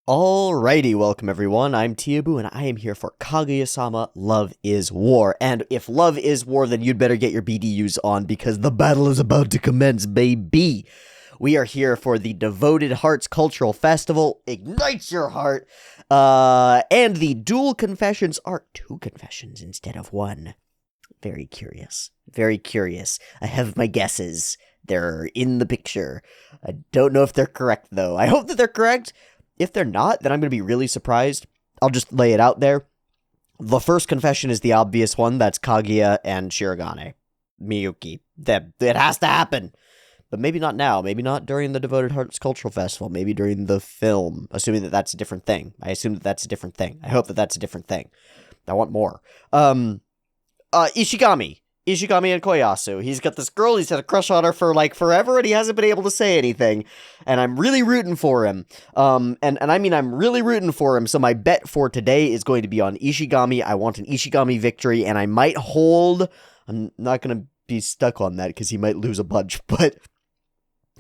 Alrighty, welcome everyone. I'm Teeaboo, and I am here for Kaguya-sama Love is War. And if love is war, then you'd better get your BDUs on, because the battle is about to commence, baby! We are here for the Devoted Hearts Cultural Festival, Ignites Your Heart, and the dual confessions are 2 confessions instead of 1. Very curious. Very curious. I have my guesses. They're in the picture. I don't know if they're correct, though. I hope that they're correct. If they're not, then I'm going to be really surprised. I'll just lay it out there. The first confession is the obvious one. That's Kaguya and Shirogane. Miyuki. It has to happen. But maybe not now. Maybe not during the Devoted Hearts Cultural Festival. Maybe during the film. Assuming that that's a different thing. I assume that that's a different thing. I hope that that's a different thing. I want more. Ishigami. Ishigami and Koyasu. He's got this girl, he's had a crush on her for, like, forever, and he hasn't been able to say anything. And I'm really rooting for him. And I mean, I'm really rooting for him, so my bet for today is going to be on Ishigami. I want an Ishigami victory, and I might hold... I'm not going to be stuck on that, because he might lose a bunch, but...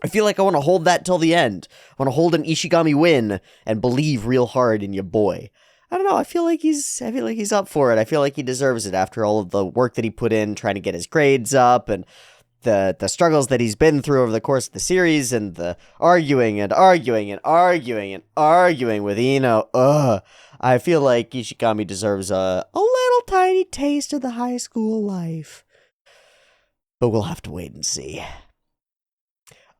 I feel like I want to hold that till the end. I want to hold an Ishigami win, and believe real hard in your boy. I don't know, I feel like he's up for it. I feel like he deserves it after all of the work that he put in trying to get his grades up and the struggles that he's been through over the course of the series and the arguing with Ino. I feel like Ishigami deserves a little tiny taste of the high school life. But we'll have to wait and see.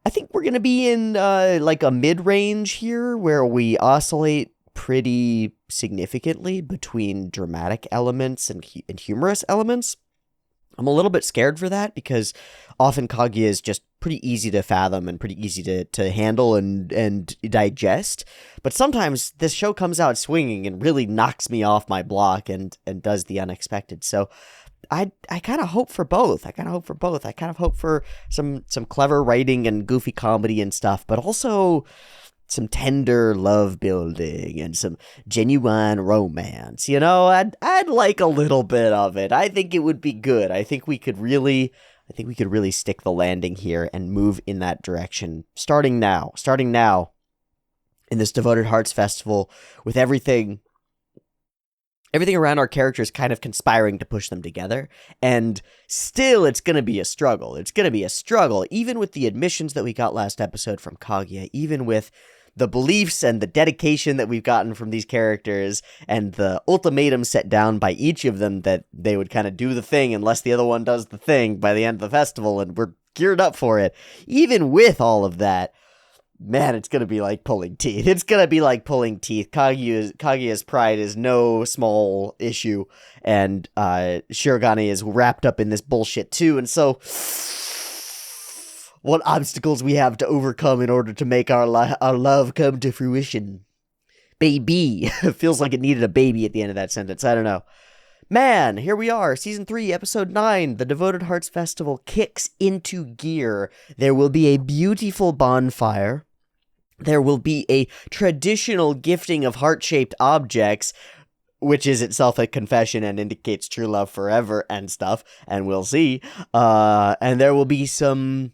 I think we're going to be in like a mid-range here where we oscillate pretty significantly between dramatic elements and humorous elements. I'm a little bit scared for that because often Kaguya is just pretty easy to fathom and pretty easy to handle and digest. But sometimes this show comes out swinging and really knocks me off my block and does the unexpected. So I kind of hope for both. I kind of hope for some clever writing and goofy comedy and stuff, but also some tender love building and some genuine romance. You know, I'd like a little bit of it. I think it would be good. I think we could really stick the landing here and move in that direction. Starting now in this Devoted Hearts Festival, with everything around our characters kind of conspiring to push them together, and still it's going to be a struggle. It's going to be a struggle, even with the admissions that we got last episode from Kaguya, even with the beliefs and the dedication that we've gotten from these characters, and the ultimatum set down by each of them that they would kind of do the thing unless the other one does the thing by the end of the festival, and we're geared up for it. Even with all of that, man, it's going to be like pulling teeth. Kaguya's pride is no small issue, and Shirogane is wrapped up in this bullshit too, and so what obstacles we have to overcome in order to make our love come to fruition. Baby. Feels like it needed a baby at the end of that sentence. I don't know. Man, here we are. Season 3, Episode 9. The Devoted Hearts Festival kicks into gear. There will be a beautiful bonfire. There will be a traditional gifting of heart-shaped objects, which is itself a confession and indicates true love forever and stuff, and we'll see. And there will be some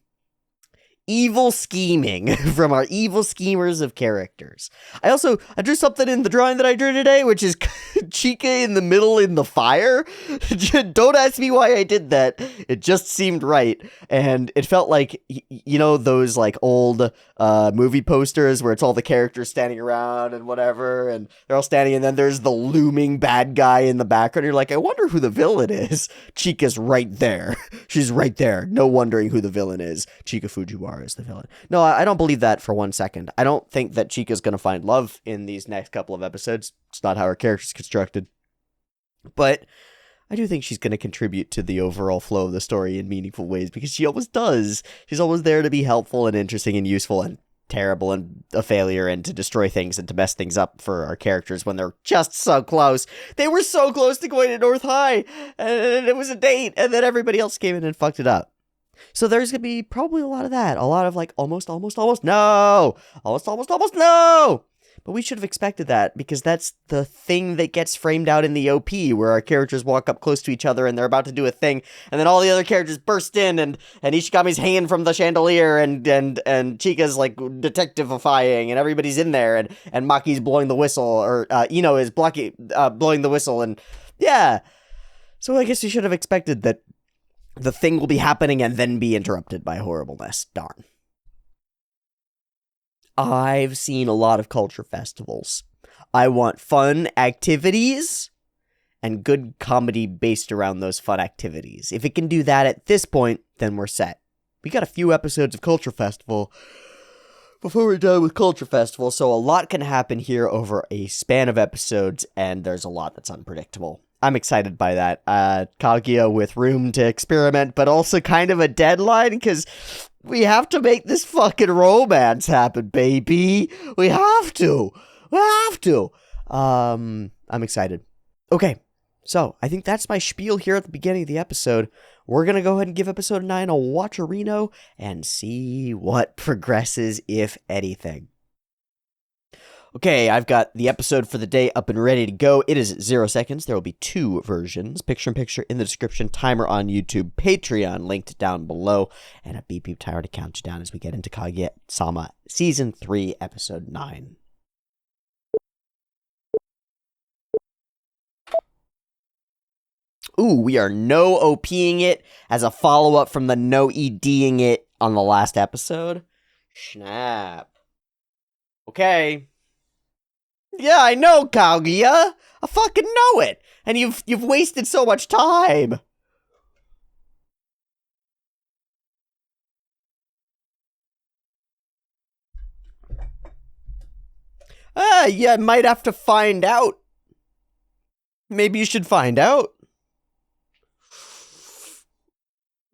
evil scheming from our evil schemers of characters. I drew something in the drawing that I drew today, which is Chika in the middle in the fire. Don't ask me why I did that. It just seemed right. And it felt like, you know, those like old movie posters where it's all the characters standing around and whatever, and they're all standing, and then there's the looming bad guy in the background. You're like, I wonder who the villain is. Chika's right there. She's right there. No wondering who the villain is. Chika Fujiwara is the villain. No, I don't believe that for 1 second. I don't think that Chika's going to find love in these next couple of episodes. It's not how her character's constructed. But I do think she's going to contribute to the overall flow of the story in meaningful ways, because she always does. She's always there to be helpful and interesting and useful and terrible and a failure and to destroy things and to mess things up for our characters when they're just so close. They were so close to going to North High, and it was a date, and then everybody else came in and fucked it up. So there's going to be probably a lot of that. A lot of like, almost, no! Almost, no! But we should have expected that, because that's the thing that gets framed out in the OP, where our characters walk up close to each other and they're about to do a thing, and then all the other characters burst in, and Ishigami's hanging from the chandelier, and Chika's, like, detectivifying, and everybody's in there, and Maki's blowing the whistle, or, Ino is blowing the whistle, and, yeah. So I guess you should have expected that the thing will be happening and then be interrupted by horribleness. Darn. I've seen a lot of culture festivals. I want fun activities and good comedy based around those fun activities. If it can do that at this point, then we're set. We got a few episodes of Culture Festival before we're done with Culture Festival, so a lot can happen here over a span of episodes, and there's a lot that's unpredictable. I'm excited by that. Kaguya with room to experiment, but also kind of a deadline, because we have to make this fucking romance happen, baby. We have to. We have to. I'm excited. Okay, so I think that's my spiel here at the beginning of the episode. We're going to go ahead and give episode 9 a watcherino and see what progresses, if anything. Okay, I've got the episode for the day up and ready to go. It is 0 seconds. There will be 2 versions. Picture-in-picture in the description. Timer on YouTube. Patreon linked down below. And a beep timer to count you down as we get into Kaguya-sama Season 3, Episode 9. Ooh, we are no OPing it as a follow-up from the no EDing it on the last episode. Snap. Okay. Yeah, I know, Kaguya. I fucking know it. And you've wasted so much time. You might have to find out. Maybe you should find out.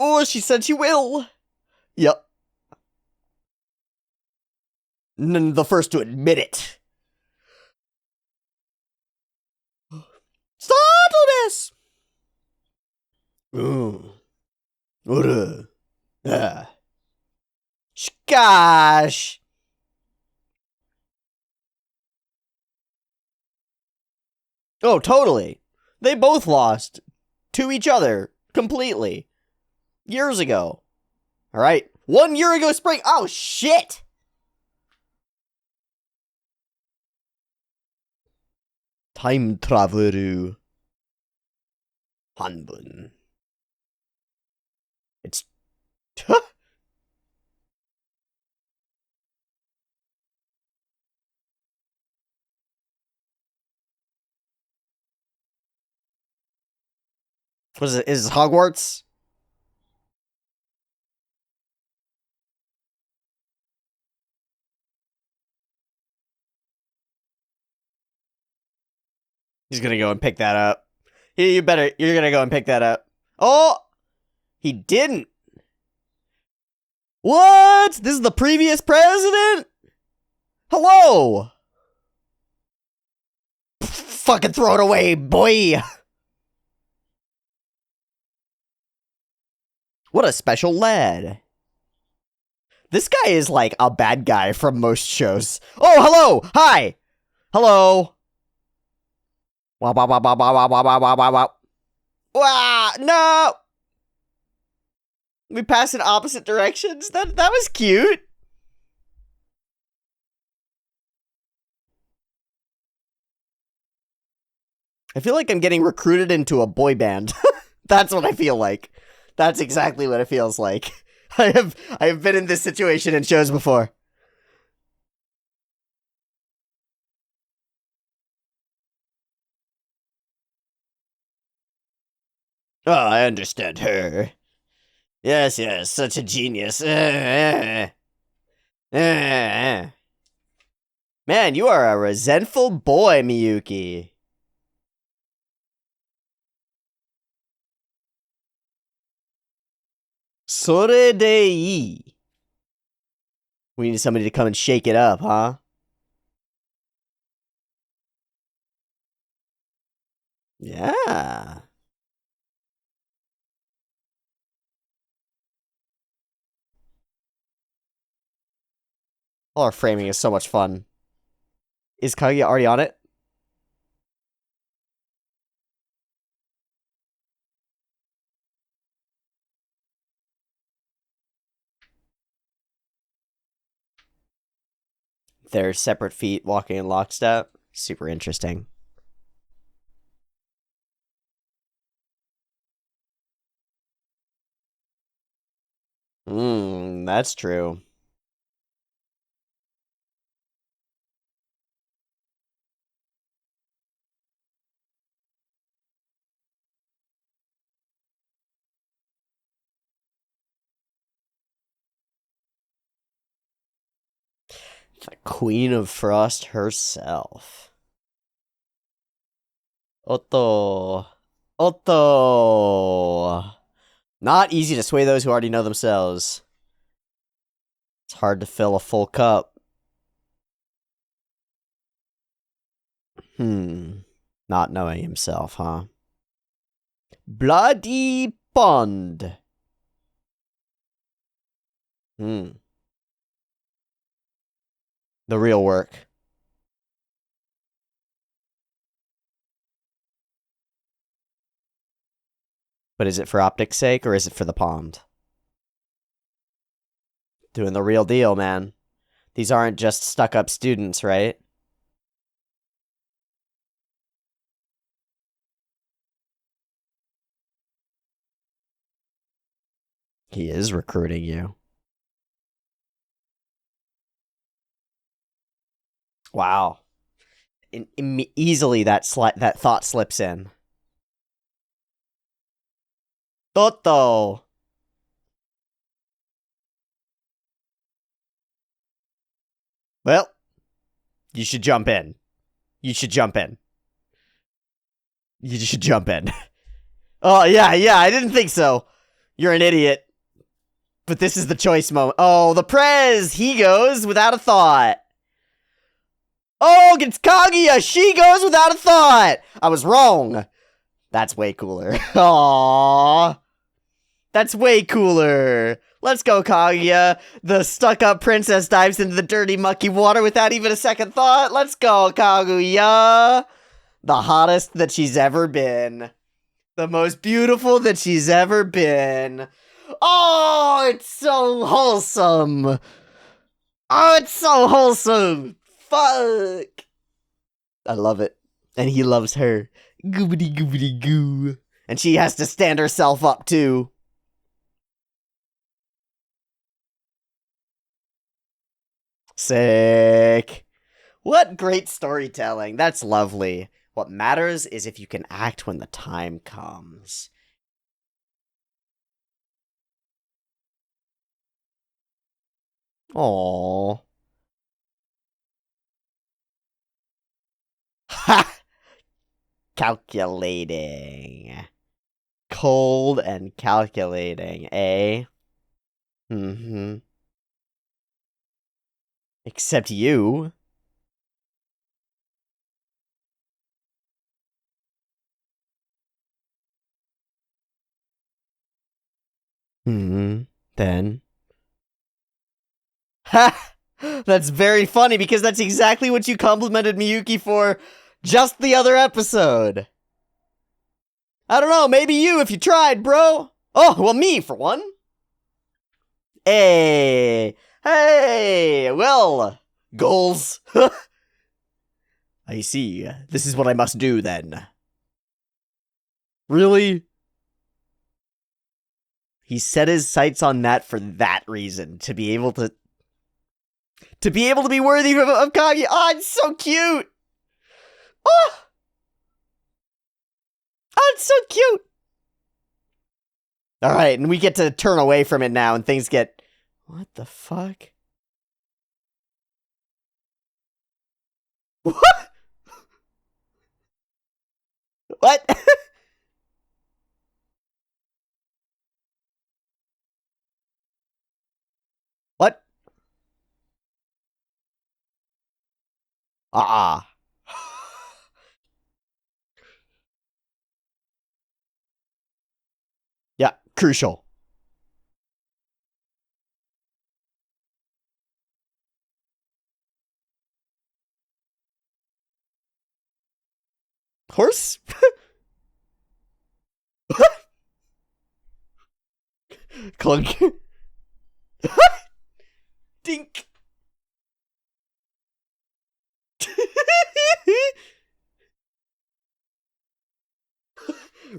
Oh, she said she will. Yep. The first to admit it. Startleness! Gosh! Oh, totally. They both lost. To each other. Completely. Years ago. Alright. 1 year ago spring. Oh, shit! Time travel. Hanbun. It's... What is it? Is it Hogwarts? He's gonna go and pick that up. You're gonna go and pick that up. Oh! He didn't! What? This is the previous president? Hello! Fucking throw it away, boy! What a special lad. This guy is like a bad guy from most shows. Oh, hello! Hi! Hello! Wow, wow, wow, wow, wow, wow, wow, wow, wow, wow. Wow, no! We passed in opposite directions? That was cute. I feel like I'm getting recruited into a boy band. That's what I feel like. That's exactly what it feels like. I have been in this situation in shows before. Oh, I understand her. Yes, such a genius. Man, you are a resentful boy, Miyuki. Sore de ii. We need somebody to come and shake it up, huh? Yeah. All our framing is so much fun. Is Kaguya already on it? They're separate feet walking in lockstep. Super interesting. That's true. The Queen of Frost herself. Otto. Otto. Not easy to sway those who already know themselves. It's hard to fill a full cup. Not knowing himself, huh? Bloody Pond. The real work. But is it for optics' sake, or is it for the pond? Doing the real deal, man. These aren't just stuck-up students, right? He is recruiting you. Wow. Easily that thought slips in. Toto. Well, you should jump in. You should jump in. You should jump in. Oh, yeah, I didn't think so. You're an idiot. But this is the choice moment. Oh, the Prez! He goes without a thought. Oh, it's Kaguya! She goes without a thought! I was wrong. That's way cooler. Aww. That's way cooler. Let's go, Kaguya. The stuck-up princess dives into the dirty, mucky water without even a second thought. Let's go, Kaguya. The hottest that she's ever been. The most beautiful that she's ever been. Oh, it's so wholesome. Oh, it's so wholesome. Fuck. I love it. And he loves her. Goobity goobity goo. And she has to stand herself up, too. Sick. What great storytelling. That's lovely. What matters is if you can act when the time comes. Aww. Ha! Calculating. Cold and calculating, eh? Except you. Then. Ha! That's very funny because that's exactly what you complimented Miyuki for just the other episode. I don't know, maybe you if you tried, bro. Oh, well, me for one. Hey, well, goals. I see. This is what I must do then. Really? He set his sights on that for that reason, to be able to be worthy of Kaguya. Oh, it's so cute. Oh, it's so cute. All right, and we get to turn away from it now, and things get... What the fuck? What? What? What? Ah. Yeah, crucial. Horse? Clunk. Dink.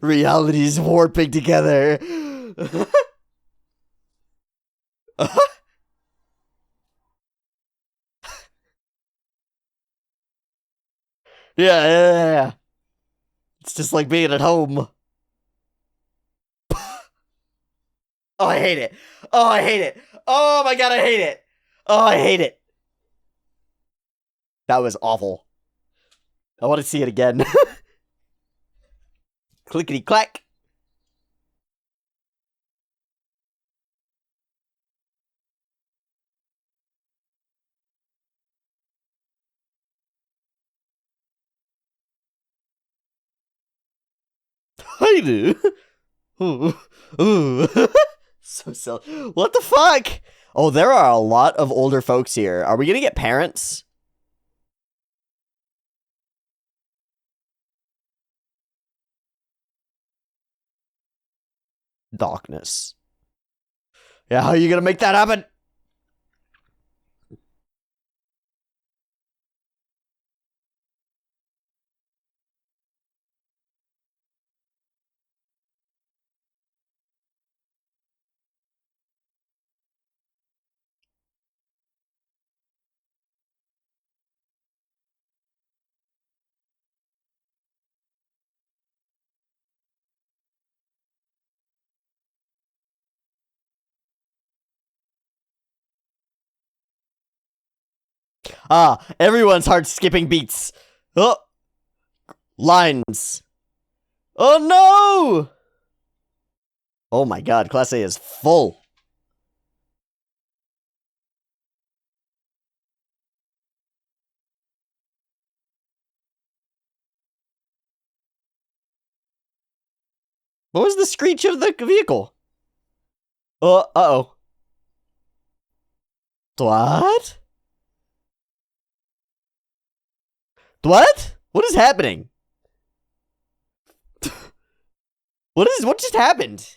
Reality's warping together. Yeah. It's just like being at home. Oh, I hate it. Oh, I hate it. Oh my god, I hate it. Oh, I hate it. That was awful. I want to see it again. Clickety clack. I do. Ooh. Ooh. So silly. What the fuck? Oh, there are a lot of older folks here. Are we gonna get parents? Darkness. Yeah, how are you gonna make that happen? Ah, everyone's heart skipping beats. Oh, lines. Oh no! Oh my god, Class A is full. What was the screech of the vehicle? Uh-oh. What? What? What is happening? What just happened?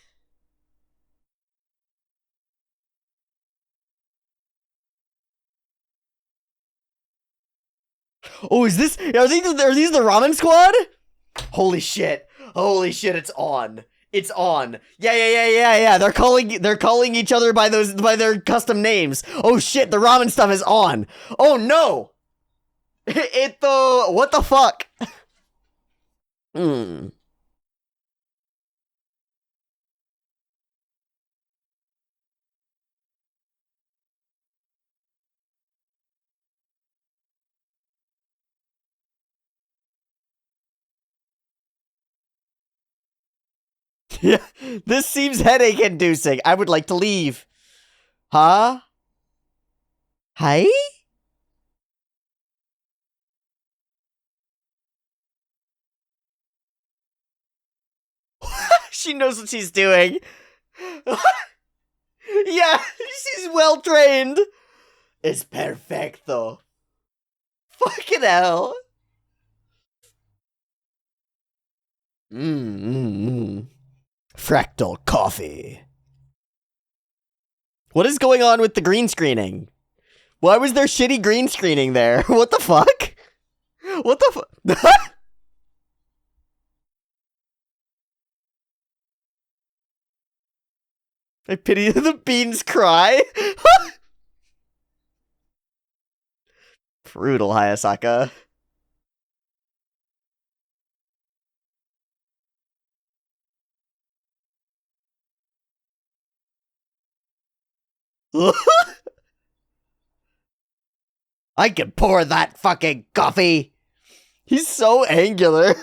Oh, are these the ramen squad? Holy shit. Holy shit, it's on. It's on. Yeah. They're calling each other by their custom names. Oh shit, the ramen stuff is on. Oh no. What the fuck? Hmm. Yeah, this seems headache-inducing. I would like to leave. Huh? Hi? She knows what she's doing. Yeah, she's well trained. It's perfecto. Fucking hell. Fractal coffee. What is going on with the green screening? Why was there shitty green screening there? What the fuck? What the fuck? I pity the beans cry. Brutal, Hayasaka. I can pour that fucking coffee. He's so angular.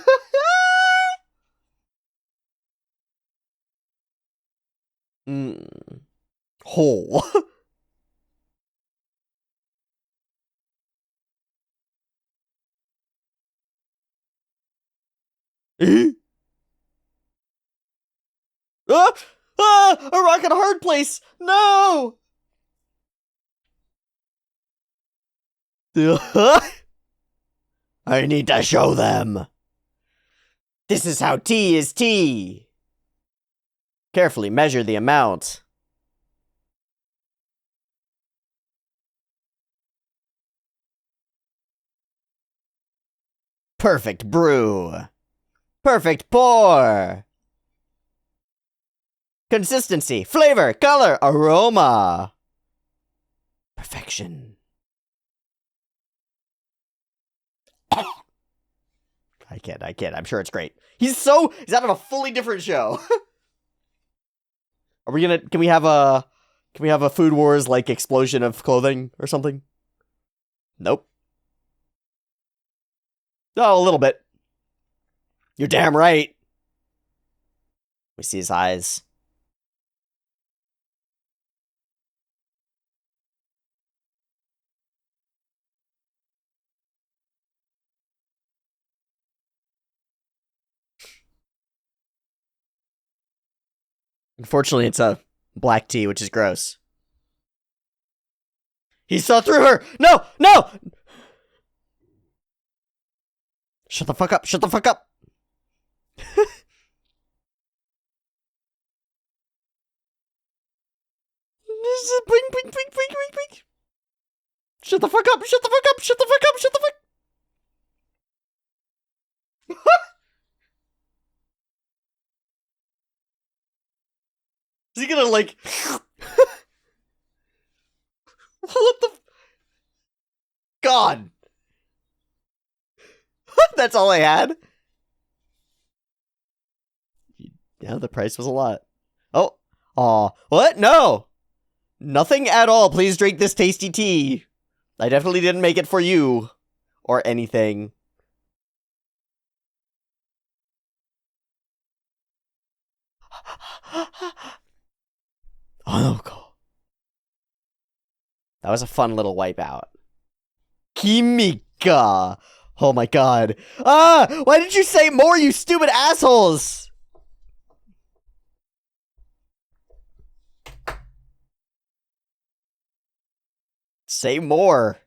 Hole. A rock in a hard place. No. I need to show them. This is how tea is tea. Carefully measure the amount. Perfect brew. Perfect pour. Consistency, flavor, color, aroma. Perfection. I kid. I'm sure it's great. He's out of a fully different show. Can we have a Food Wars like explosion of clothing or something? Nope. Oh, a little bit. You're damn right. We see his eyes. Unfortunately, it's a black tea, which is gross. He saw through her! No! No! Shut the fuck up! Shut the fuck up! Blink, blink, blink, blink, blink, blink. Shut the fuck up! Shut the fuck up! Shut the fuck up! Shut the fuck. Is he gonna like? What the? God. That's all I had. Yeah, the price was a lot. Oh, aw, what? No, nothing at all. Please drink this tasty tea. I definitely didn't make it for you or anything. Oh, God. That was a fun little wipeout. Kimika. Oh my God. Ah! Why did you say more, you stupid assholes? Say more.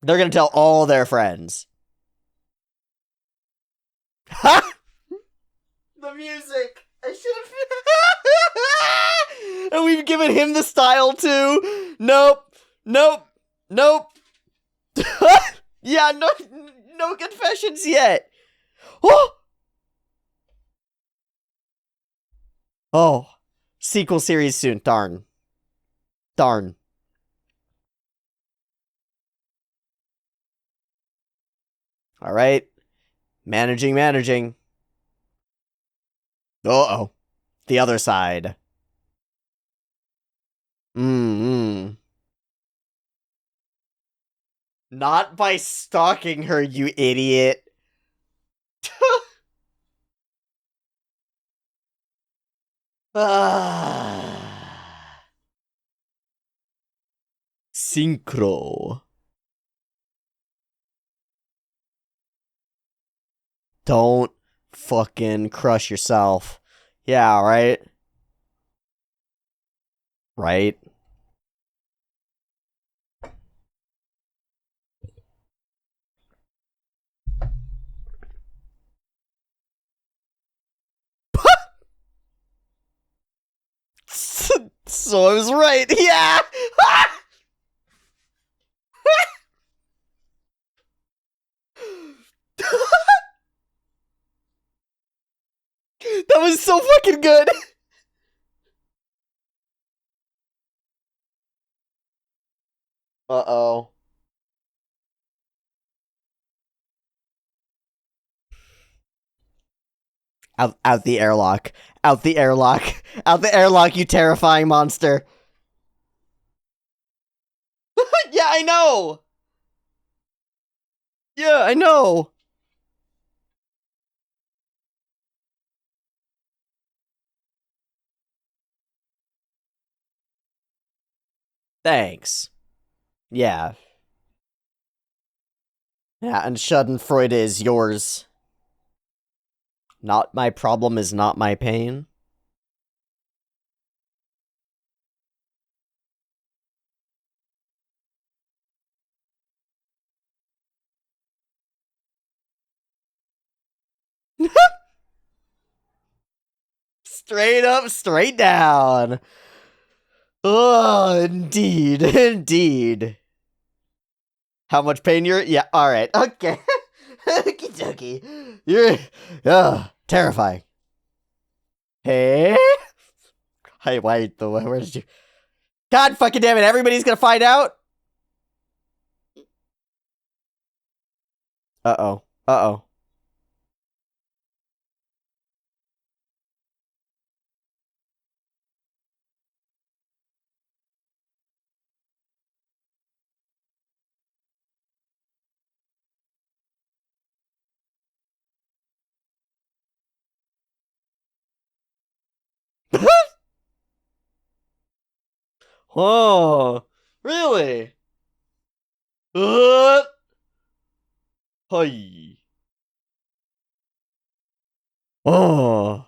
They're gonna tell all their friends. Ha! The music. I should have. And we've given him the style too. Nope. Nope. Nope. Yeah, no confessions yet. Oh! Oh. Sequel series soon. Darn. Darn. Alright. Managing. Uh-oh. The other side. Not by stalking her, you idiot. Synchro. Don't fucking crush yourself. Yeah, right? Right? So I was right. Yeah! That was so fucking good. Uh-oh. Out the airlock. Out the airlock. Out the airlock, you terrifying monster. Yeah, I know. Yeah, I know. Thanks. Yeah. Yeah, and Schadenfreude is yours. Not my problem is not my pain. Straight up, straight down. Oh, indeed, indeed. How much pain you're? Yeah, all right, okay. Okie dokie. You're, terrifying. Hey? Hey, wait, where did you? God fucking damn it! Everybody's gonna find out. Uh oh. Uh oh. Oh, really? Hi. Oh.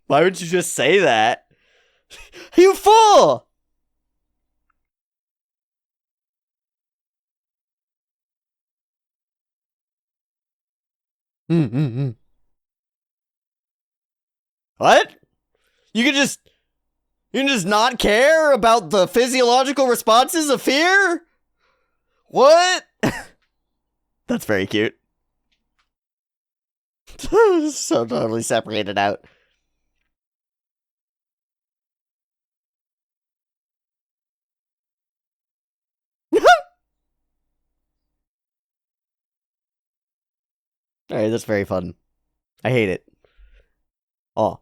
Why would you just say that? You fool! What? You can just not care about the physiological responses of fear? What? That's very cute. So totally separated out. Alright, that's very fun. I hate it. Oh.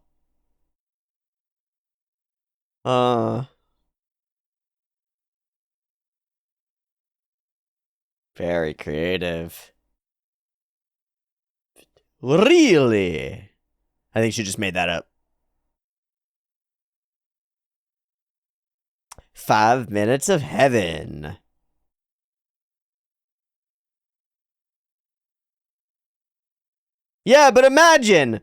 Very creative. Really? I think she just made that up. 5 minutes of heaven. Yeah, but imagine!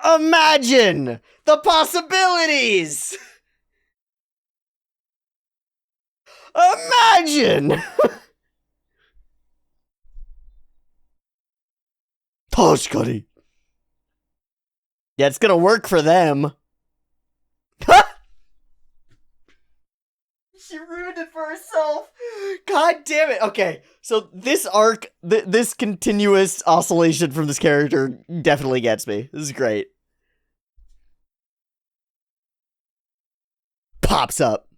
Imagine! The possibilities! Imagine! Toshikari. Yeah, it's gonna work for them. She ruined it for herself. God damn it. Okay, so this arc, this continuous oscillation from this character definitely gets me. This is great. Pops up.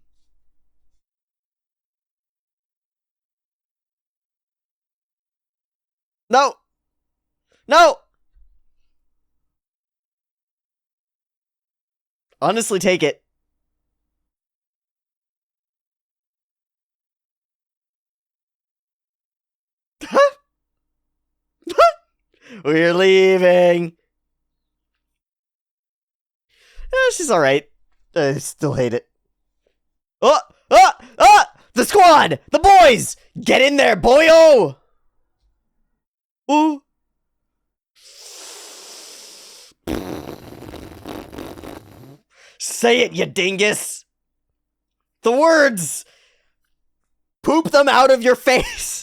No. No. Honestly, take it. We're leaving. She's alright. I still hate it. Oh! Oh! Oh! The squad! The boys! Get in there, boyo! Ooh. Say it, you dingus! The words! Poop them out of your face!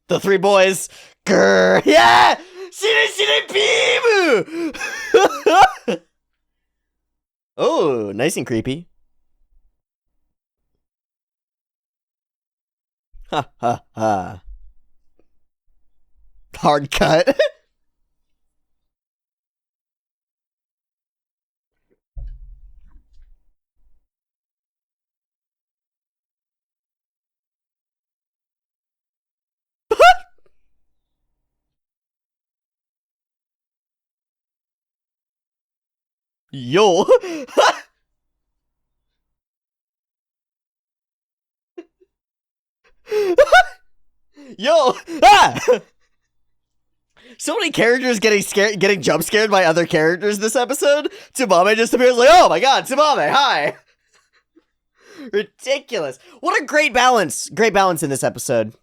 The three boys. Grrr. Yeah! Shine Beam! Oh, nice and creepy. Ha ha ha. Hard cut. Yo. Yo! Ah! So many characters getting jump scared by other characters this episode. Tsubame just appears like, oh my god, Tsubame, hi! Ridiculous. What a great balance. Great balance in this episode.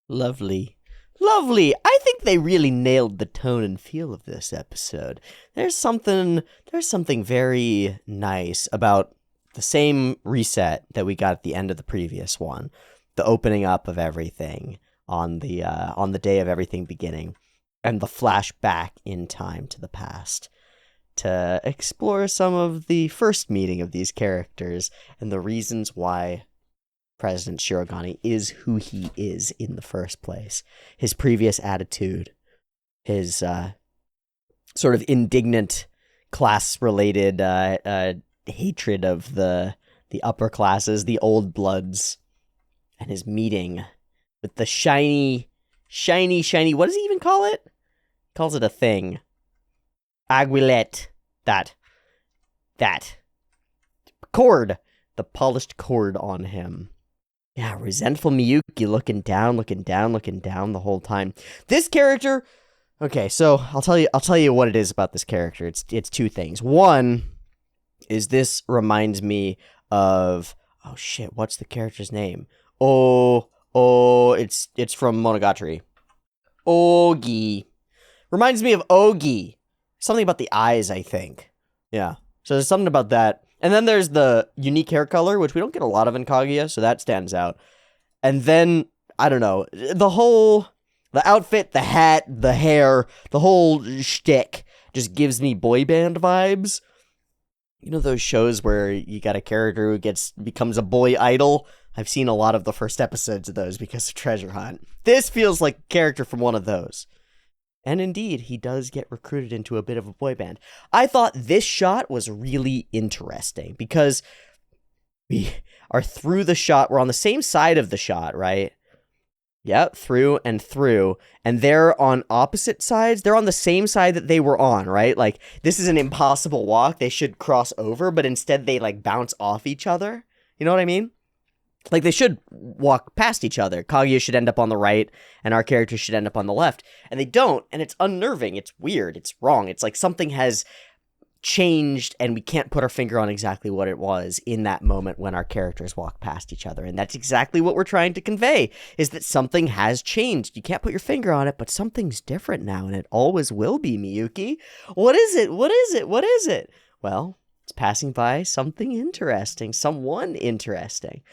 Lovely. Lovely. I think they really nailed the tone and feel of this episode. There's something very nice about the same reset that we got at the end of the previous one. The opening up of everything on the day of everything beginning, and the flashback in time to the past to explore some of the first meeting of these characters and the reasons why President Shirogane is who he is in the first place. His previous attitude, his sort of indignant class-related hatred of the upper classes, the old bloods, and his meeting with the shiny, what does he even call it? He calls it a thing. Aguilette. That. Cord. The polished cord on him. Yeah, resentful Miyuki looking down the whole time. This character, okay, so I'll tell you what it is about this character. It's two things. One is this reminds me of, oh shit, what's the character's name? It's from Monogatari. Ogi. Reminds me of Ogi. Something about the eyes, I think. Yeah. So there's something about that. And then there's the unique hair color, which we don't get a lot of in Kaguya, so that stands out. And then, I don't know, the outfit, the hat, the hair, the whole shtick just gives me boy band vibes. You know those shows where you got a character who becomes a boy idol? I've seen a lot of the first episodes of those because of Treasure Hunt. This feels like a character from one of those. And indeed, he does get recruited into a bit of a boy band. I thought this shot was really interesting because we are through the shot. We're on the same side of the shot, right? Yep, through. And they're on opposite sides. They're on the same side that they were on, right? Like, this is an impossible walk. They should cross over, but instead they, like, bounce off each other. You know what I mean? Like, they should walk past each other. Kaguya should end up on the right, and our characters should end up on the left. And they don't, and it's unnerving. It's weird. It's wrong. It's like something has changed, and we can't put our finger on exactly what it was in that moment when our characters walk past each other. And that's exactly what we're trying to convey, is that something has changed. You can't put your finger on it, but something's different now, and it always will be, Miyuki. What is it? What is it? What is it? Well, it's passing by something interesting. Someone interesting.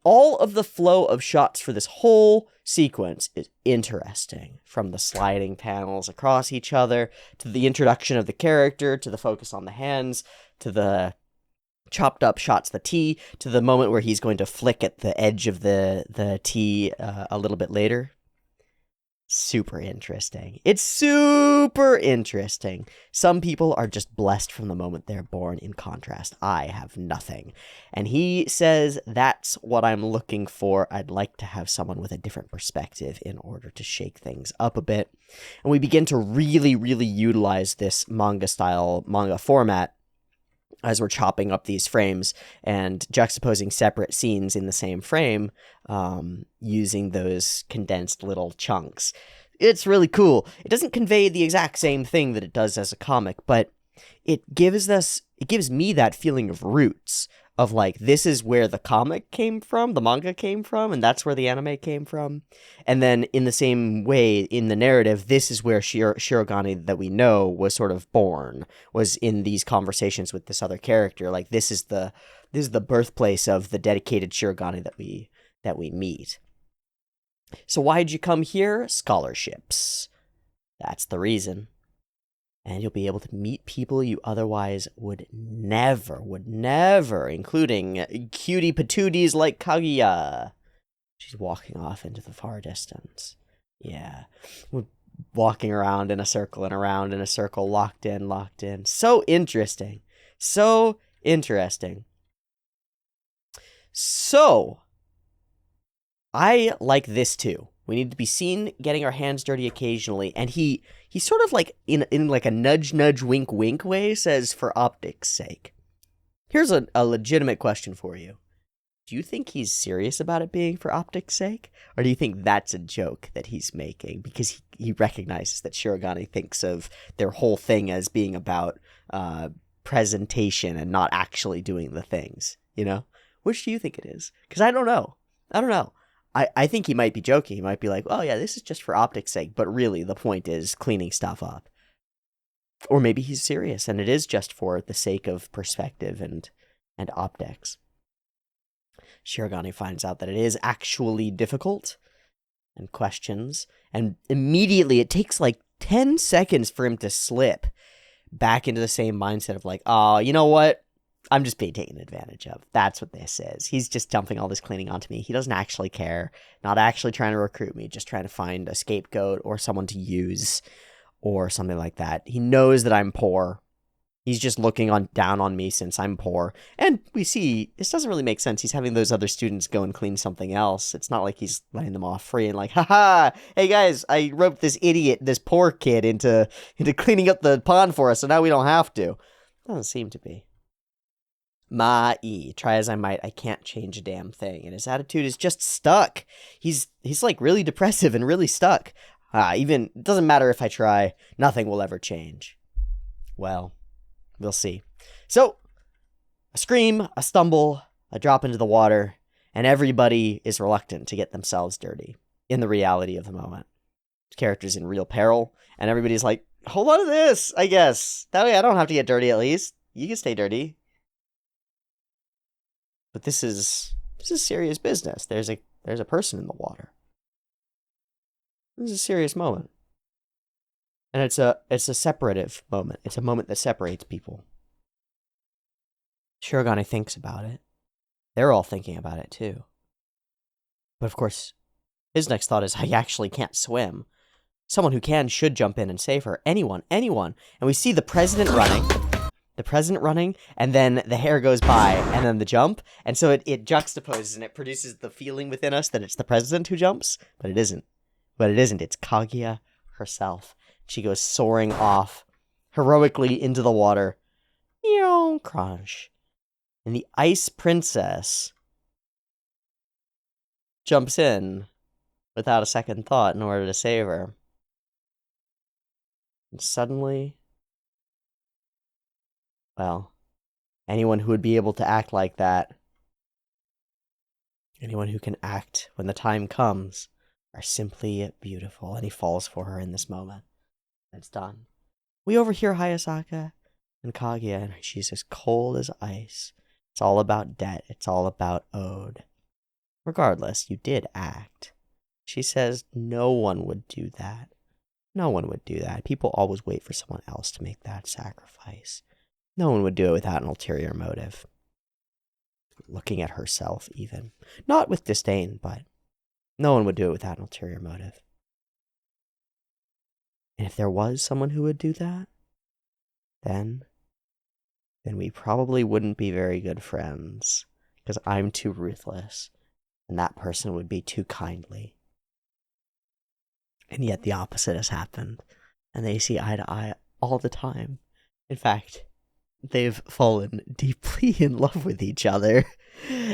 All of the flow of shots for this whole sequence is interesting. From the sliding panels across each other, to the introduction of the character, to the focus on the hands, to the chopped up shots, the tea, to the moment where he's going to flick at the edge of the tea a little bit later. Super interesting. It's super interesting. Some people are just blessed from the moment they're born. In contrast, I have nothing. And he says, that's what I'm looking for. I'd like to have someone with a different perspective in order to shake things up a bit. And we begin to really, really utilize this manga format as we're chopping up these frames and juxtaposing separate scenes in the same frame, using those condensed little chunks. It's really cool. It doesn't convey the exact same thing that it does as a comic, but it gives me that feeling of roots, of like, this is where the comic came from, the manga came from, and that's where the anime came from. And then in the same way, in the narrative, this is where Shirogane that we know was sort of born, was in these conversations with this other character. Like, this is the birthplace of the dedicated Shirogane that we meet. So why'd you come here? Scholarships. That's the reason. And you'll be able to meet people you otherwise would never, including cutie patooties like Kaguya. She's walking off into the far distance. Yeah. We're walking around in a circle and around in a circle, locked in. So interesting. So, I like this too. We need to be seen getting our hands dirty occasionally, and he sort of like in like a nudge wink way says, for optics sake. Here's a legitimate question for you. Do you think he's serious about it being for optics sake? Or do you think that's a joke that he's making because he recognizes that Shirogane thinks of their whole thing as being about presentation and not actually doing the things, you know? Which do you think it is? Because I don't know. I think he might be joking. He might be like, oh yeah, this is just for optics sake, but really the point is cleaning stuff up. Or maybe he's serious and it is just for the sake of perspective and optics. Shirogane finds out that it is actually difficult and questions, and immediately it takes like 10 seconds for him to slip back into the same mindset of like, oh, you know what? I'm just being taken advantage of. That's what this is. He's just dumping all this cleaning onto me. He doesn't actually care. Not actually trying to recruit me. Just trying to find a scapegoat or someone to use or something like that. He knows that I'm poor. He's just looking down on me since I'm poor. And we see, this doesn't really make sense. He's having those other students go and clean something else. It's not like he's letting them off free and like, haha, hey guys, I roped this idiot, this poor kid into cleaning up the pond for us, so now we don't have to. Doesn't seem to be. Try as I might, I can't change a damn thing. And his attitude is just stuck. He's like really depressive and really stuck. Even, it doesn't matter if I try, nothing will ever change. Well, we'll see. So, a scream, a stumble, a drop into the water, and everybody is reluctant to get themselves dirty in the reality of the moment. The character's in real peril, and everybody's like, hold on to this, I guess. That way I don't have to get dirty at least. You can stay dirty. But this is serious business. There's a person in the water. This is a serious moment. And it's a separative moment. It's a moment that separates people. Shirogane thinks about it. They're all thinking about it too. But of course, his next thought is, I actually can't swim. Someone who can should jump in and save her. Anyone. And we see the president running, and then the hair goes by, and then the jump, and so it juxtaposes, and it produces the feeling within us that it's the president who jumps, but it isn't. It's Kaguya herself. She goes soaring off, heroically into the water. Crunch. And the ice princess jumps in without a second thought in order to save her. And suddenly, well, anyone who would be able to act like that, anyone who can act when the time comes, are simply beautiful. And he falls for her in this moment. It's done. We overhear Hayasaka and Kaguya, and she's as cold as ice. It's all about debt. It's all about owed. Regardless, you did act. She says no one would do that. No one would do that. People always wait for someone else to make that sacrifice. No one would do it without an ulterior motive. Looking at herself, even. Not with disdain, but no one would do it without an ulterior motive. And if there was someone who would do that, then we probably wouldn't be very good friends, because I'm too ruthless, and that person would be too kindly. And yet the opposite has happened, and they see eye to eye all the time. In fact, they've fallen deeply in love with each other,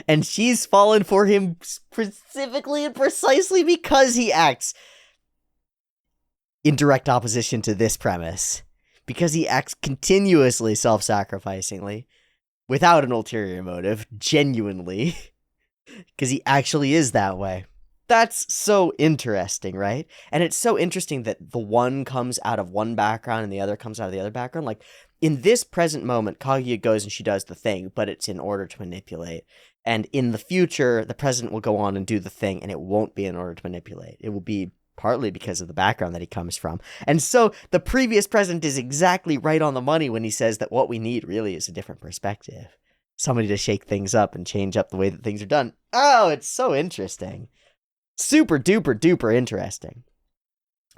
and she's fallen for him specifically and precisely because he acts in direct opposition to this premise, because he acts continuously self-sacrificingly, without an ulterior motive, genuinely, because he actually is that way. That's so interesting, right? And it's so interesting that the one comes out of one background and the other comes out of the other background. Like, in this present moment, Kaguya goes and she does the thing, but it's in order to manipulate. And in the future, the president will go on and do the thing, and it won't be in order to manipulate. It will be partly because of the background that he comes from. And so the previous president is exactly right on the money when he says that what we need really is a different perspective. Somebody to shake things up and change up the way that things are done. Oh, it's so interesting. Super duper duper interesting.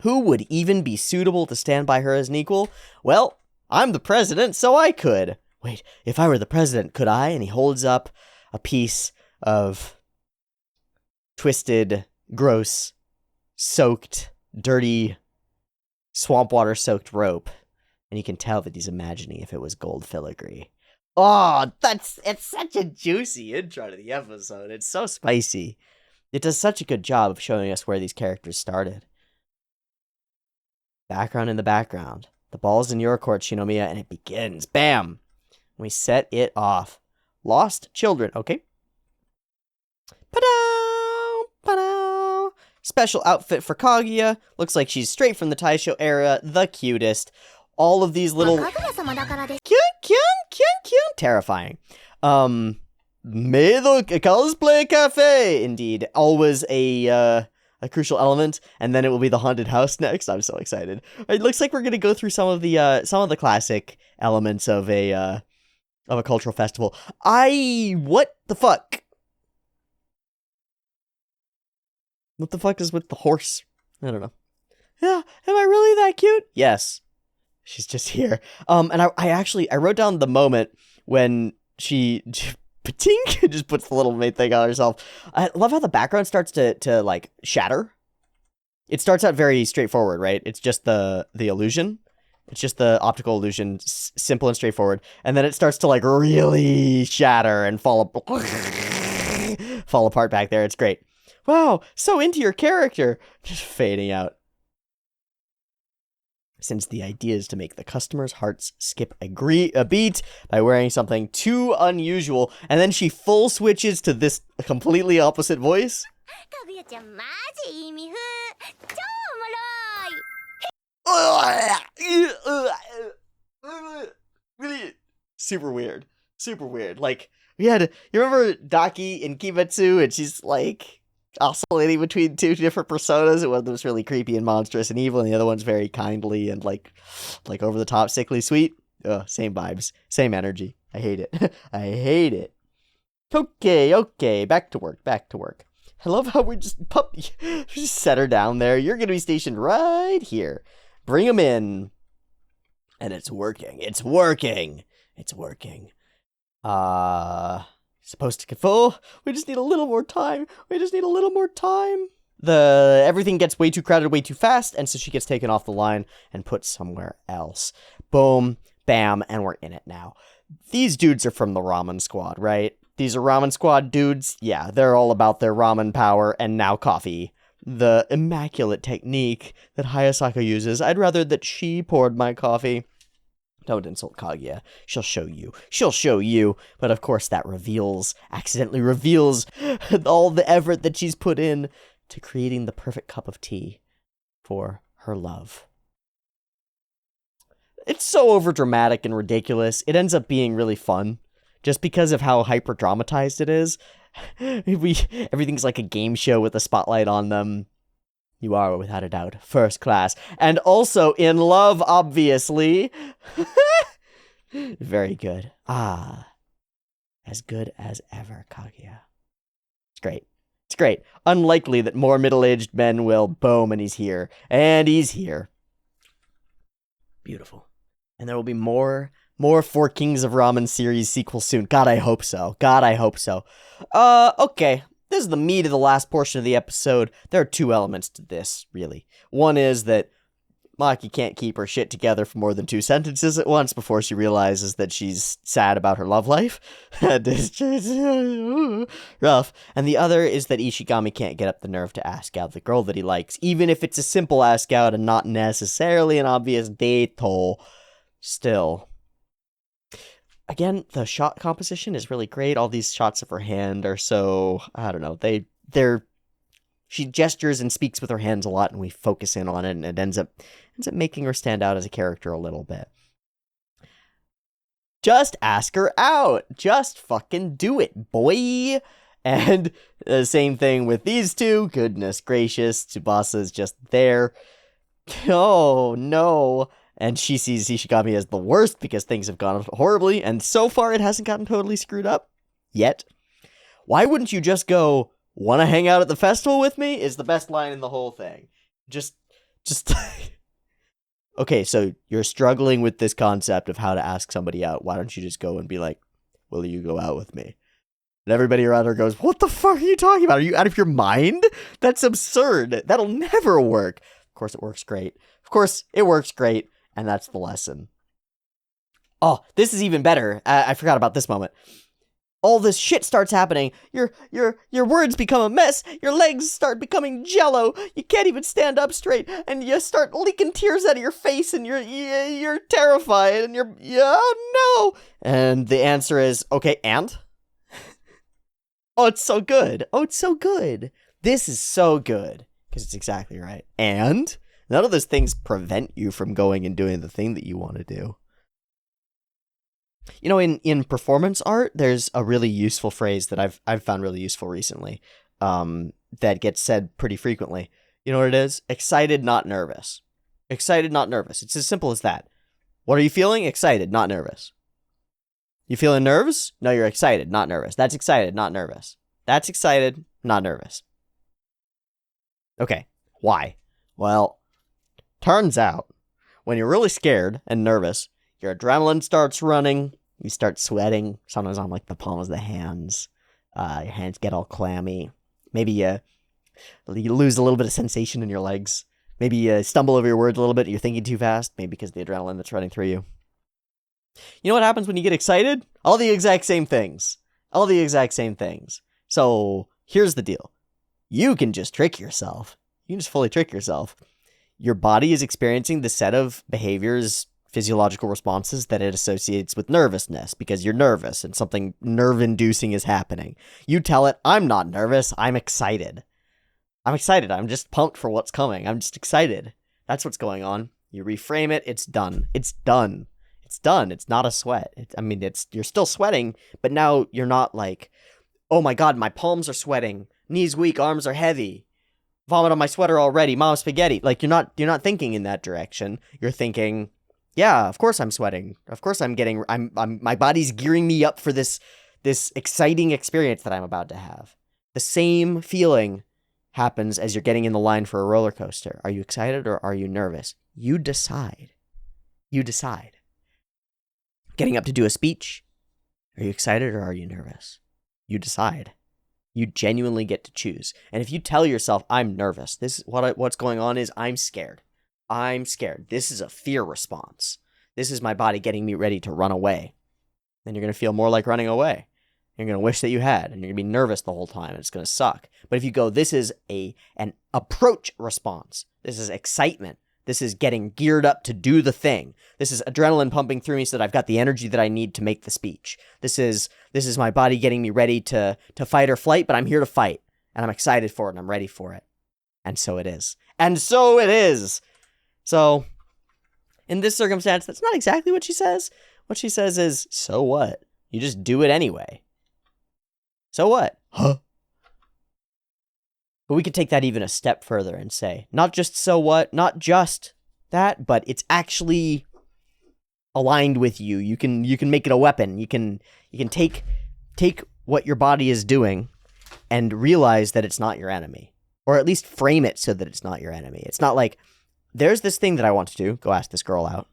Who would even be suitable to stand by her as an equal? Well, I'm the president, so I could. Wait, if I were the president, could I? And he holds up a piece of twisted, gross, soaked, dirty, swamp water soaked rope. And you can tell that he's imagining if it was gold filigree. Oh, it's such a juicy intro to the episode. It's so spicy. It does such a good job of showing us where these characters started. Background in the background. The ball's in your court, Shinomiya, and it begins. Bam! We set it off. Lost children. Okay. Pa-dow! Pa-dow! Special outfit for Kaguya. Looks like she's straight from the Taisho era. The cutest. All of these little... Cute. Terrifying. Meido Cosplay Cafe! Indeed. Always a crucial element, and then it will be the haunted house next. I'm so excited. It looks like we're gonna go through some of the classic elements of a cultural festival. What the fuck? What the fuck is with the horse? I don't know. Yeah, am I really that cute? Yes. She's just here. And I wrote down the moment when she patink just puts the little maid thing on herself. I love how the background starts to like shatter. It starts out very straightforward, right? It's just the illusion. It's just the optical illusion, simple and straightforward. And then it starts to like really shatter and fall apart back there. It's great. Wow, so into your character. Just fading out. Since the idea is to make the customer's hearts skip a beat by wearing something too unusual, and then she full switches to this completely opposite voice. Super weird. Super weird. Like, you remember Daki in Kimetsu, and she's like oscillating between two different personas. One of them's really creepy and monstrous and evil, and the other one's very kindly and like over the top, sickly sweet. Ugh, same vibes, same energy. I hate it. I hate it. Okay, back to work. I love how we just set her down there. You're gonna be stationed right here. Bring him in, and it's working. Supposed to get full. We just need a little more time. Everything gets way too crowded way too fast, and so she gets taken off the line and put somewhere else. Boom, bam, and we're in it now. These dudes are from the Ramen Squad, right? These are Ramen Squad dudes. Yeah, they're all about their ramen power and now coffee. The immaculate technique that Hayasaka uses. I'd rather that she poured my coffee. Don't insult Kaguya. She'll show you. But of course that accidentally reveals all the effort that she's put in to creating the perfect cup of tea for her love. It's so overdramatic and ridiculous. It ends up being really fun. Just because of how hyper-dramatized it is. Everything's like a game show with a spotlight on them. You are, without a doubt, first class. And also in love, obviously. Very good. As good as ever, Kaguya. It's great. Unlikely that more middle-aged men will. Boom, and he's here. Beautiful. And there will be more Four Kings of Ramen series sequels soon. God, I hope so. Okay. This is the meat of the last portion of the episode. There are two elements to this, really. One is that Maki can't keep her shit together for more than 2 sentences at once before she realizes that she's sad about her love life. And it's just rough. And the other is that Ishigami can't get up the nerve to ask out the girl that he likes, even if it's a simple ask out and not necessarily an obvious date. Still. Again, the shot composition is really great. All these shots of her hand are so, I don't know, she gestures and speaks with her hands a lot, and we focus in on it, and it ends up making her stand out as a character a little bit. Just ask her out. Just fucking do it, boy. And the same thing with these two. Goodness gracious, Tsubasa's just there. Oh, no. And she sees Ishigami as the worst because things have gone horribly, and so far it hasn't gotten totally screwed up. Yet. Why wouldn't you just go, "Wanna hang out at the festival with me?" is the best line in the whole thing. Just... Okay, so you're struggling with this concept of how to ask somebody out. Why don't you just go and be like, "Will you go out with me?" And everybody around her goes, "What the fuck are you talking about? Are you out of your mind? That's absurd. That'll never work." Of course it works great. And that's the lesson. Oh, this is even better. I forgot about this moment. All this shit starts happening. Your words become a mess. Your legs start becoming jello. You can't even stand up straight, and you start leaking tears out of your face, and you're terrified, and oh no. And the answer is, okay, and? Oh, it's so good. This is so good because it's exactly right. And none of those things prevent you from going and doing the thing that you want to do. You know, in performance art, there's a really useful phrase that I've found really useful recently, that gets said pretty frequently. You know what it is? Excited, not nervous. Excited, not nervous. It's as simple as that. What are you feeling? Excited, not nervous. You feeling nerves? No, you're excited, not nervous. That's excited, not nervous. That's excited, not nervous. Okay, why? Well, turns out, when you're really scared and nervous, your adrenaline starts running, you start sweating, sometimes on like the palms of the hands, your hands get all clammy, maybe you lose a little bit of sensation in your legs, maybe you stumble over your words a little bit, you're thinking too fast, maybe because of the adrenaline that's running through you. You know what happens when you get excited? All the exact same things. So, here's the deal. You can just trick yourself. You can just fully trick yourself. Your body is experiencing the set of behaviors, physiological responses that it associates with nervousness because you're nervous and something nerve-inducing is happening. You tell it, "I'm not nervous, I'm excited. I'm just pumped for what's coming. I'm just excited." That's what's going on. You reframe it, it's done. It's not a sweat. You're still sweating, but now you're not like, "Oh my god, my palms are sweating, knees weak, arms are heavy, vomit on my sweater already, mom spaghetti." Like, you're not thinking in that direction. You're thinking, "Yeah, of course I'm sweating. Of course my body's gearing me up for this exciting experience that I'm about to have." The same feeling happens as you're getting in the line for a roller coaster. Are you excited or are you nervous? You decide. Getting up to do a speech. Are you excited or are you nervous? You decide. You genuinely get to choose. And if you tell yourself, "I'm nervous, this is what's going on is I'm scared. This is a fear response. This is my body getting me ready to run away." Then you're going to feel more like running away. You're going to wish that you had, and you're going to be nervous the whole time, and it's going to suck. But if you go, "This is an approach response. This is excitement. This is getting geared up to do the thing. This is adrenaline pumping through me so that I've got the energy that I need to make the speech. This is my body getting me ready to fight or flight, but I'm here to fight, and I'm excited for it, and I'm ready for it." And so it is. So, in this circumstance, that's not exactly what she says. What she says is, "So what? You just do it anyway. So what? Huh?" But we could take that even a step further and say, not just so what, not just that, but it's actually aligned with you. You can make it a weapon. You can take what your body is doing and realize that it's not your enemy. Or at least frame it so that it's not your enemy. It's not like, "There's this thing that I want to do, go ask this girl out,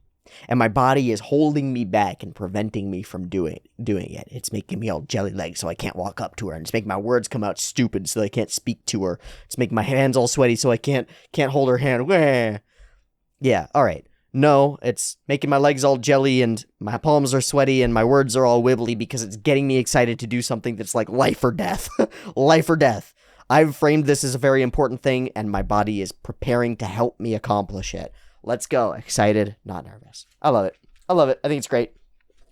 and my body is holding me back and preventing me from doing it. It's making me all jelly legs so I can't walk up to her, and it's making my words come out stupid so I can't speak to her. It's making my hands all sweaty so I can't hold her hand." Yeah, alright. No, it's making my legs all jelly and my palms are sweaty and my words are all wibbly because it's getting me excited to do something that's like life or death. Life or death. I've framed this as a very important thing and my body is preparing to help me accomplish it. Let's go. Excited, not nervous. I love it. I love it. I think it's great.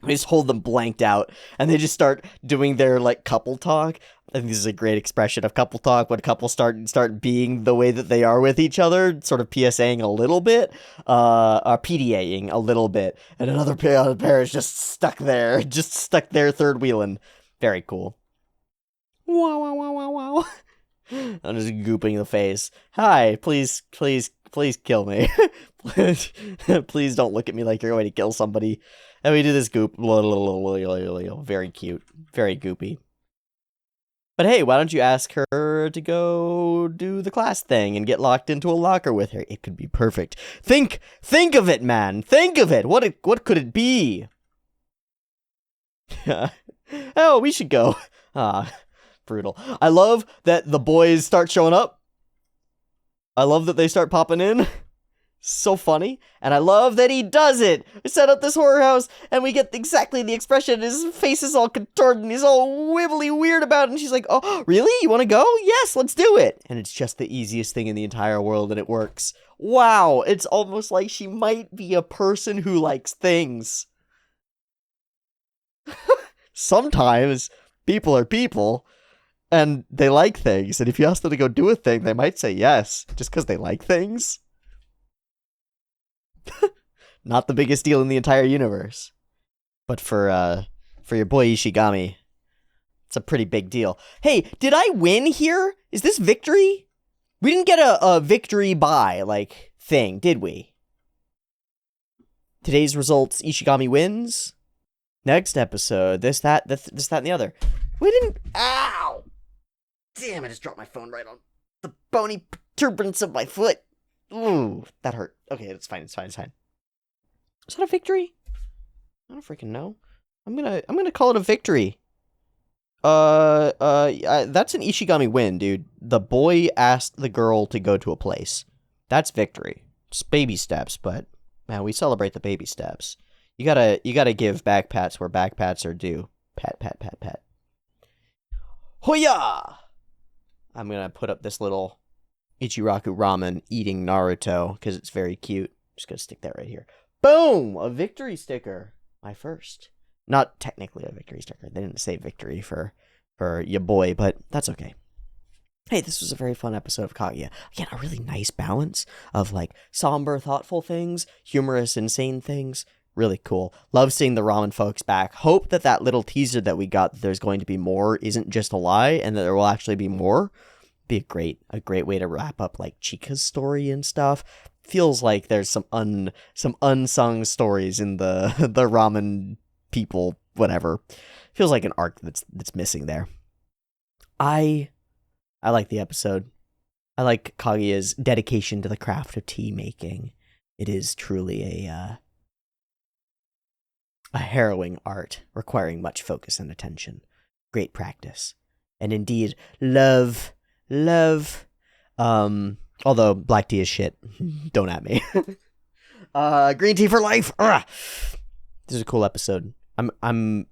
I just hold them blanked out and they just start doing their like couple talk. I think this is a great expression of couple talk when couples start being the way that they are with each other, sort of PSAing a little bit, or PDAing a little bit, and another pair is just stuck there third wheeling. Very cool. Wow, wow, wow, wow, wow. I'm just gooping the face. Hi, please kill me. Please don't look at me like you're going to kill somebody. And we do this goop. Very cute. Very goopy. But hey, why don't you ask her to go do the class thing and get locked into a locker with her? It could be perfect. Think of it, man. Think of it. What could it be? Oh, we should go. Brutal. I love that the boys start showing up. I love that they start popping in. So funny. And I love that he does it. We set up this horror house and we get exactly the expression. His face is all contorted and he's all wibbly weird about it. And she's like, oh, really? You want to go? Yes, let's do it. And it's just the easiest thing in the entire world and it works. Wow. It's almost like she might be a person who likes things. Sometimes people are people and they like things. And if you ask them to go do a thing, they might say yes just because they like things. Not the biggest deal in the entire universe. But for your boy Ishigami, it's a pretty big deal. Hey, did I win here? Is this victory? We didn't get a victory by, like, thing, did we? Today's results, Ishigami wins. Next episode, this, that, and the other. We didn't... Ow! Damn, I just dropped my phone right on the bony protuberance of my foot. Ooh, that hurt. Okay, it's fine. Is that a victory? I don't freaking know. I'm gonna call it a victory. That's an Ishigami win, dude. The boy asked the girl to go to a place. That's victory. It's baby steps, but man, we celebrate the baby steps. You gotta give back pats where back pats are due. Pat, pat, pat, pat. Hoya! I'm gonna put up this little Ichiraku ramen eating Naruto because it's very cute. Just gonna stick that right here. Boom! A victory sticker. My first. Not technically a victory sticker. They didn't say victory for your boy, but that's okay. Hey, this was a very fun episode of Kaguya. Again, a really nice balance of like somber, thoughtful things, humorous, insane things. Really cool. Love seeing the ramen folks back. Hope that little teaser that we got that there's going to be more isn't just a lie and that there will actually be more. Be a great way to wrap up like Chika's story and stuff. Feels like there's some unsung stories in the the ramen people, whatever. Feels like an arc that's missing there. I like the episode. I like Kaguya's dedication to the craft of tea making. It is truly a harrowing art requiring much focus and attention. Great practice. And indeed, love. Although black tea is shit. Don't at me. Green tea for life. Ugh. This is a cool episode. I'm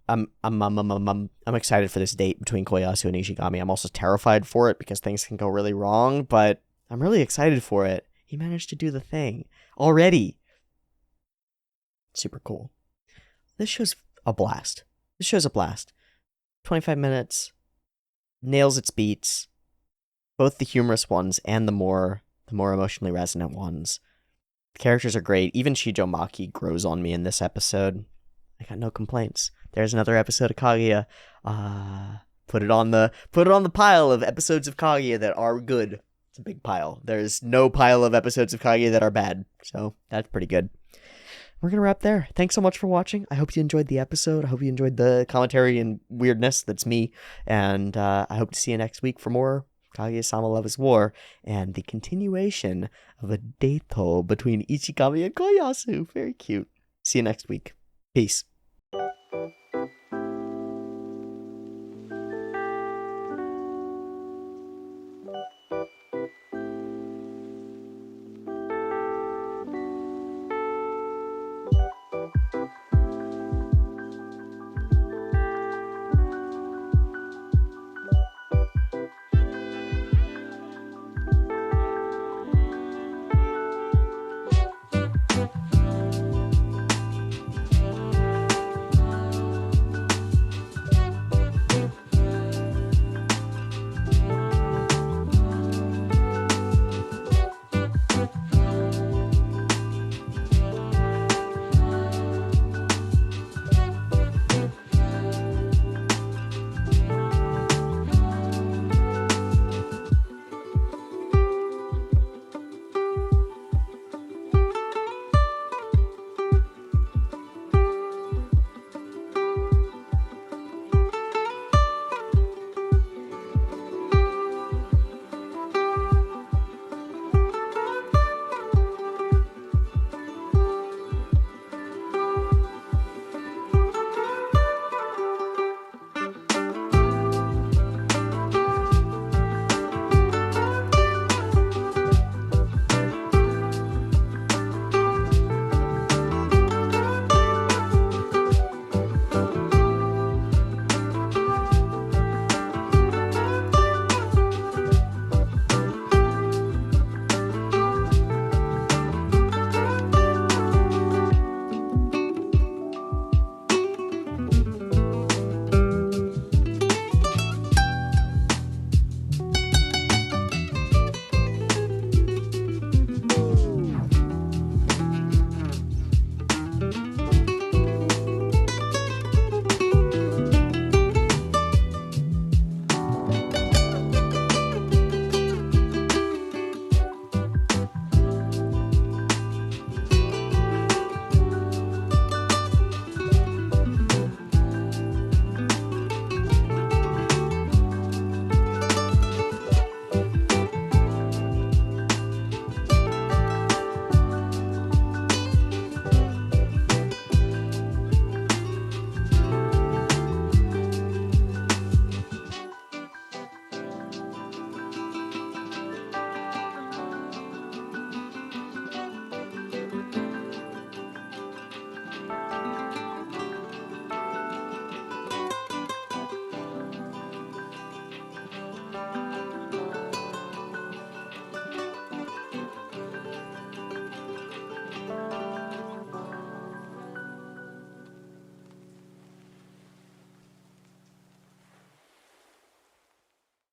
excited for this date between Koyasu and Ishigami. I'm also terrified for it because things can go really wrong, but I'm really excited for it. He managed to do the thing already. Super cool. This show's a blast. 25 minutes. Nails its beats. Both the humorous ones and the more emotionally resonant ones. The characters are great. Even Shijo Maki grows on me in this episode. I got no complaints. There's another episode of Kaguya. Put it on the pile of episodes of Kaguya that are good. It's a big pile. There's no pile of episodes of Kaguya that are bad. So that's pretty good. We're going to wrap there. Thanks so much for watching. I hope you enjoyed the episode. I hope you enjoyed the commentary and weirdness. That's me. And I hope to see you next week for more Kaguya-sama Love is War and the continuation of a dato between Ichigami and Koyasu. Very cute. See you next week. Peace.